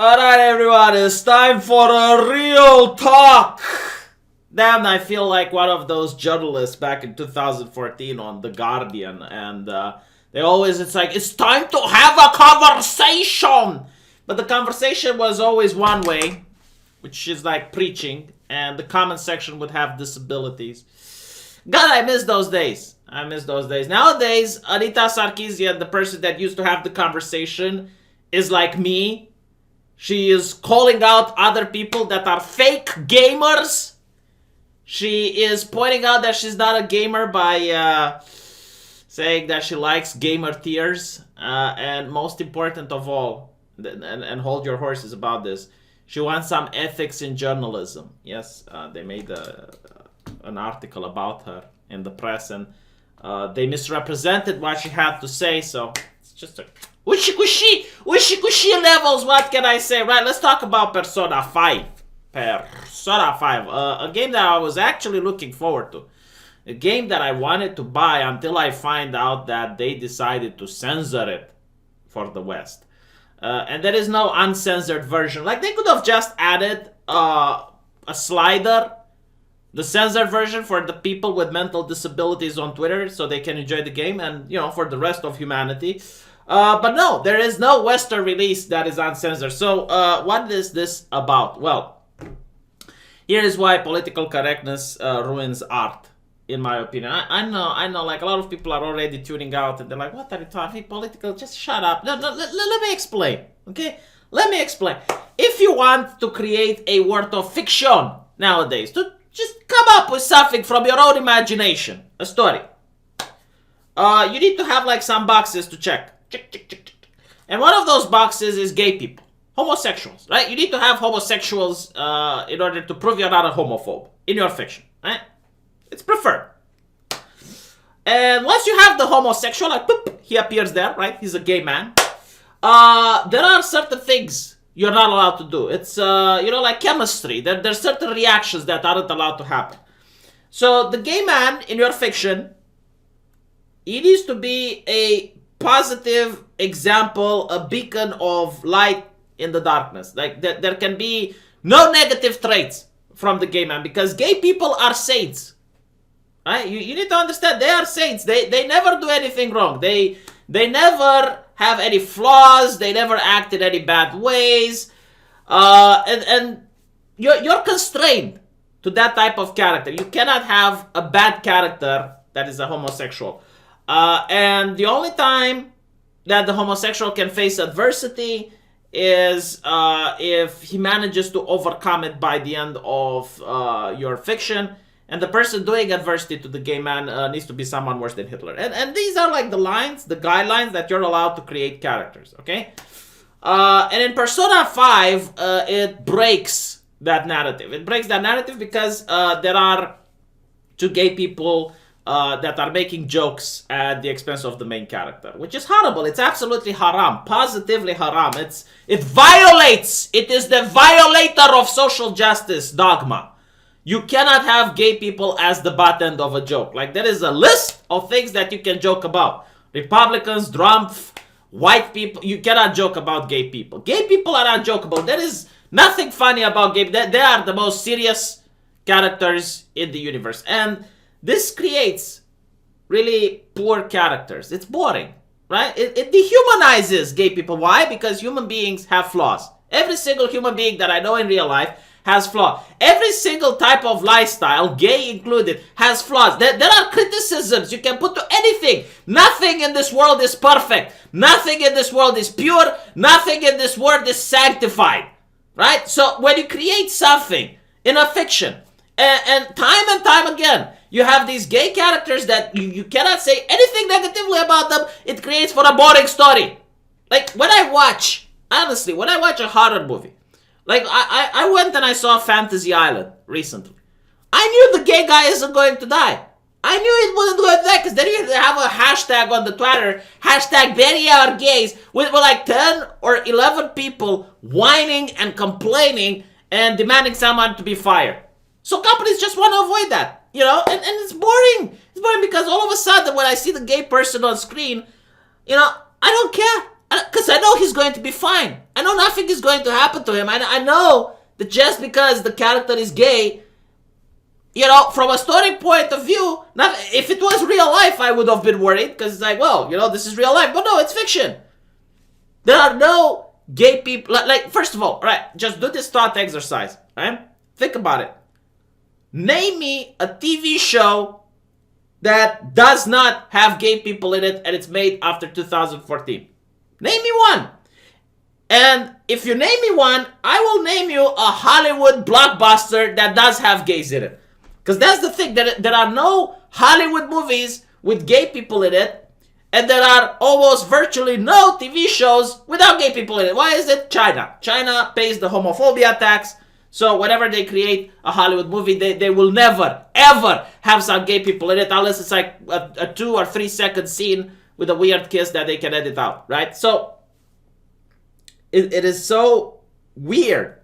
Alright everyone, it's time for a real talk! Damn, I feel like one of those journalists back in 2014 on The Guardian, and it's time to have a conversation! But the conversation was always one way, which is like preaching, and the comment section would have disabilities. God, I miss those days. Nowadays, Anita Sarkeesian, the person that used to have the conversation, is like me. She is calling out other people that are fake gamers. She is pointing out that she's not a gamer by saying that she likes gamer tears. And most important of all, and hold your horses about this, she wants some ethics in journalism. Yes, they made an article about her in the press, and they misrepresented what she had to say, so it's just a wishy-cushy levels, what can I say? Right, let's talk about Persona 5. A game that I was actually looking forward to. A game that I wanted to buy until I find out that they decided to censor it for the West. And there is no uncensored version. Like, they could have just added a slider, the censored version for the people with mental disabilities on Twitter so they can enjoy the game, and, you know, for the rest of humanity. But no, there is no Western release that is uncensored. So, what is this about? Well, here is why political correctness ruins art, in my opinion. I know, like, a lot of people are already tuning out, and they're like, what are you talking political? Just shut up. No, let me explain, okay? Let me explain. If you want to create a world of fiction nowadays, to just come up with something from your own imagination, a story, you need to have, like, some boxes to check. Check. And one of those boxes is gay people. Homosexuals, right? You need to have homosexuals in order to prove you're not a homophobe in your fiction, right? It's preferred. And once you have the homosexual, like, boop, he appears there, right? He's a gay man. There are certain things you're not allowed to do. It's, like chemistry. There's certain reactions that aren't allowed to happen. So the gay man in your fiction, he needs to be a positive example, a beacon of light in the darkness. Like, there can be no negative traits from the gay man, because gay people are saints, right? You need to understand, they are saints. They never do anything wrong. They never have any flaws. They never act in any bad ways. And you're constrained to that type of character. You cannot have a bad character that is a homosexual. And the only time that the homosexual can face adversity is if he manages to overcome it by the end of your fiction. And the person doing adversity to the gay man needs to be someone worse than Hitler. And these are like the lines, the guidelines that you're allowed to create characters, okay? And in Persona 5, it breaks that narrative. It breaks that narrative because there are two gay people that are making jokes at the expense of the main character, which is horrible. It's absolutely haram, positively haram. It violates. It is the violator of social justice dogma. You cannot have gay people as the butt end of a joke. Like, there is a list of things that you can joke about. Republicans, Trump, white people. You cannot joke about gay people. Gay people are unjokeable. There is nothing funny about gay people. They are the most serious characters in the universe. And this creates really poor characters. It's boring, right? It dehumanizes gay people. Why? Because human beings have flaws. Every single human being that I know in real life has flaws. Every single type of lifestyle, gay included, has flaws. There are criticisms you can put to anything. Nothing in this world is perfect. Nothing in this world is pure. Nothing in this world is sanctified, right? So when you create something in a fiction, and time again, you have these gay characters that you cannot say anything negatively about them. It creates for a boring story. Like, when I watch a horror movie, like, I went and I saw Fantasy Island recently. I knew the gay guy isn't going to die. I knew it wasn't going to die, because then you have a hashtag on the Twitter, hashtag bury our gays, with like 10 or 11 people whining and complaining and demanding someone to be fired. So companies just want to avoid that, you know, and it's boring. It's boring because all of a sudden when I see the gay person on screen, you know, I don't care. Because I know he's going to be fine. I know nothing is going to happen to him. I know that just because the character is gay, from a story point of view, if it was real life, I would have been worried. Because it's like, well, this is real life. But no, it's fiction. There are no gay people. Like, first of all, right, just do this thought exercise. Right? Think about it. Name me a TV show that does not have gay people in it and it's made after 2014. Name me one. And if you name me one, I will name you a Hollywood blockbuster that does have gays in it. Because that's the thing. There are no Hollywood movies with gay people in it. And there are almost virtually no TV shows without gay people in it. Why is it? China. China pays the homophobia tax. So whenever they create a Hollywood movie, they will never, ever have some gay people in it unless it's like a 2 or 3 second scene with a weird kiss that they can edit out, right? So it is so weird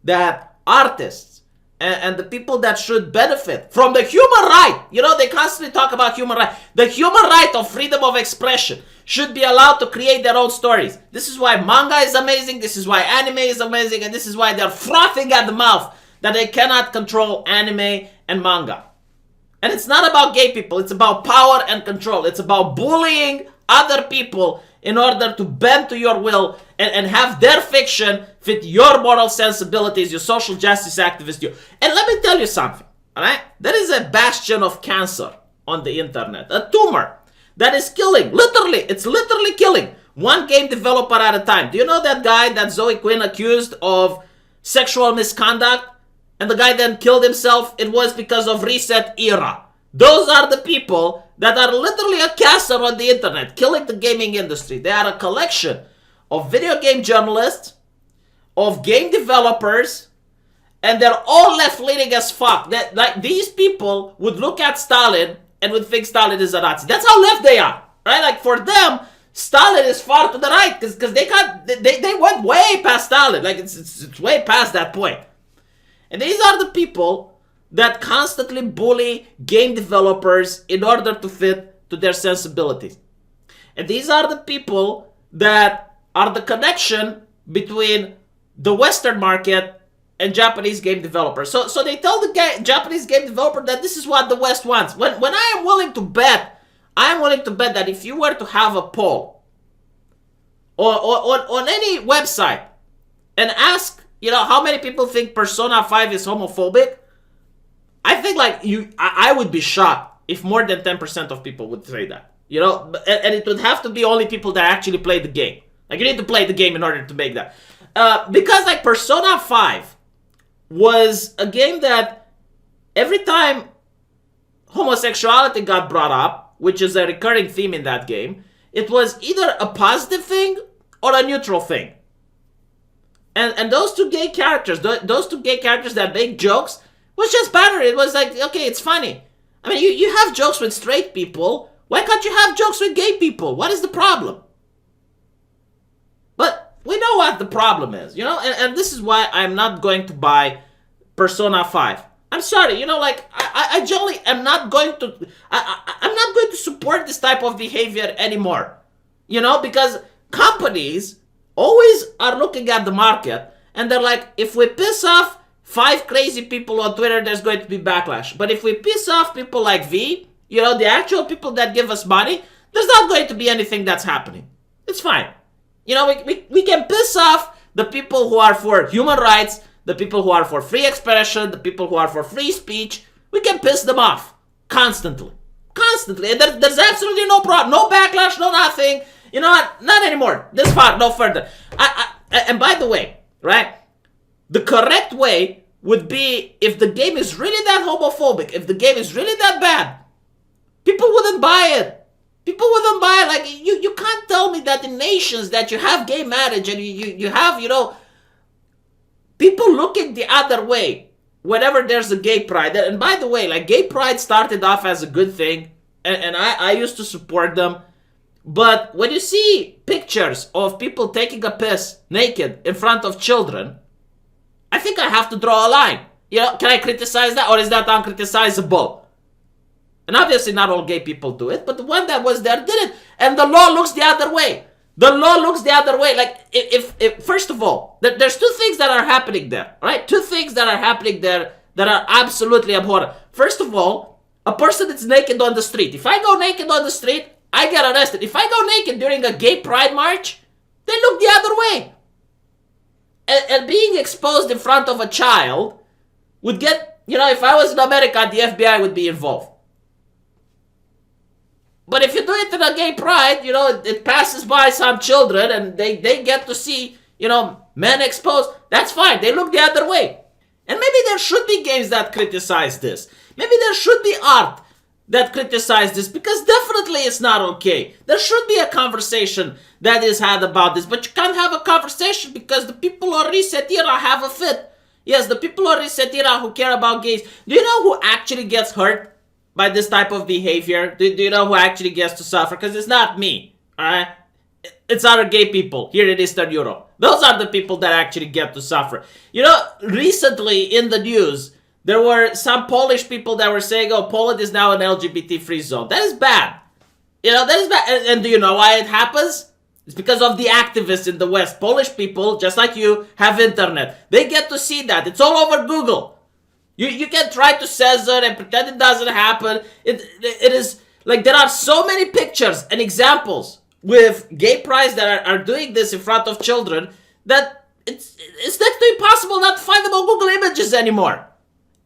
that artists and the people that should benefit from the human right, they constantly talk about human right. The human right of freedom of expression should be allowed to create their own stories. This is why manga is amazing. This is why anime is amazing. And this is why they're frothing at the mouth that they cannot control anime and manga. And it's not about gay people. It's about power and control. It's about bullying other people in order to bend to your will and have their fiction fit your moral sensibilities, your social justice activist. And let me tell you something, all right? There is a bastion of cancer on the internet, a tumor that is killing, it's literally killing one game developer at a time. Do you know that guy that Zoe Quinn accused of sexual misconduct and the guy then killed himself? It was because of Reset Era. Those are the people that are literally a cancer on the internet, killing the gaming industry. They are a collection of video game journalists, of game developers, and they're all left-leaning as fuck. Like these people would look at Stalin and would think Stalin is a Nazi. That's how left they are, right? Like for them, Stalin is far to the right because they went way past Stalin. Like it's way past that point. And these are the people that constantly bully game developers in order to fit to their sensibilities. And these are the people that are the connection between the Western market and Japanese game developers. So they tell the Japanese game developer that this is what the West wants. When I am willing to bet that if you were to have a poll or on any website and ask, how many people think Persona 5 is homophobic, I think I would be shocked if more than 10% of people would say that. And it would have to be only people that actually play the game. Like you need to play the game in order to make that. Because Persona 5 was a game that every time homosexuality got brought up, which is a recurring theme in that game, it was either a positive thing or a neutral thing. And those two gay characters that make jokes, was just banner. It was like, okay, it's funny. I mean, you have jokes with straight people. Why can't you have jokes with gay people? What is the problem? But we know what the problem is, and this is why I'm not going to buy Persona 5. I'm sorry, I generally am not going to, I'm not going to support this type of behavior anymore. Because companies always are looking at the market and they're like, if we piss off 5 crazy people on Twitter, there's going to be backlash. But if we piss off people like V, the actual people that give us money, there's not going to be anything that's happening. It's fine. We can piss off the people who are for human rights, the people who are for free expression, the people who are for free speech. We can piss them off constantly. And there's absolutely no problem, no backlash, no nothing. You know what? Not anymore. This far, no further. And by the way, right? The correct way would be if the game is really that homophobic, if the game is really that bad, people wouldn't buy it. People wouldn't buy it. Like, you can't tell me that in nations that you have gay marriage and you have, people looking the other way whenever there's a gay pride. And by the way, gay pride started off as a good thing, and I used to support them. But when you see pictures of people taking a piss naked in front of children, I think I have to draw a line. Can I criticize that, or is that uncriticizable? And obviously not all gay people do it, but the one that was there did it. And the law looks the other way. The law looks the other way. Like, if first of all, there's two things that are happening there, right? Two things that are happening there that are absolutely abhorrent. First of all, a person that's naked on the street. If I go naked on the street, I get arrested. If I go naked during a gay pride march, they look the other way. And being exposed in front of a child would get, if I was in America, the FBI would be involved. But if you do it in a gay pride, it passes by some children and they get to see, men exposed. That's fine. They look the other way. And maybe there should be games that criticize this. Maybe there should be art that criticize this, because definitely it's not okay. There should be a conversation that is had about this, but you can't have a conversation because the people on Resetira have a fit. Yes, the people on Resetira who care about gays. Do you know who actually gets hurt by this type of behavior? Do you know who actually gets to suffer? Because it's not me, alright? It's other gay people here in Eastern Europe. Those are the people that actually get to suffer. Recently in the news, there were some Polish people that were saying, oh, Poland is now an LGBT-free zone. That is bad. That is bad. And do you know why it happens? It's because of the activists in the West. Polish people, just like you, have internet. They get to see that. It's all over Google. You can try to censor and pretend it doesn't happen. It is like there are so many pictures and examples with gay prides that are doing this in front of children that it's next to impossible not to find them on Google Images anymore.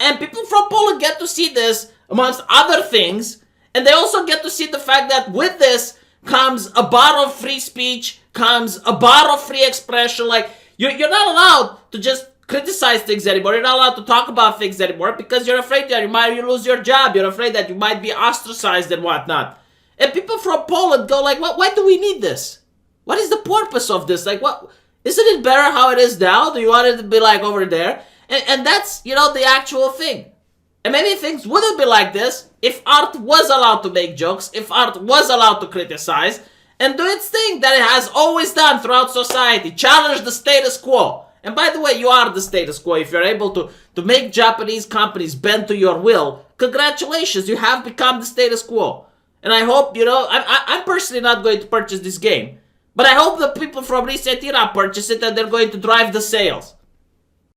And people from Poland get to see this amongst other things, and they also get to see the fact that with this comes a bar of free speech, comes a bar of free expression. Like, you're not allowed to just criticize things anymore. You're not allowed to talk about things anymore because you're afraid that you might lose your job. You're afraid that you might be ostracized and whatnot. And people from Poland go like, why do we need this? What is the purpose of this? Like, what? Isn't it better how it is now? Do you want it to be like over there? And that's, the actual thing. And maybe things wouldn't be like this if art was allowed to make jokes, if art was allowed to criticize, and do its thing that it has always done throughout society. Challenge the status quo. And by the way, you are the status quo. If you're able to make Japanese companies bend to your will, congratulations, you have become the status quo. And I hope, I'm personally not going to purchase this game, but I hope the people from Resetira purchase it and they're going to drive the sales.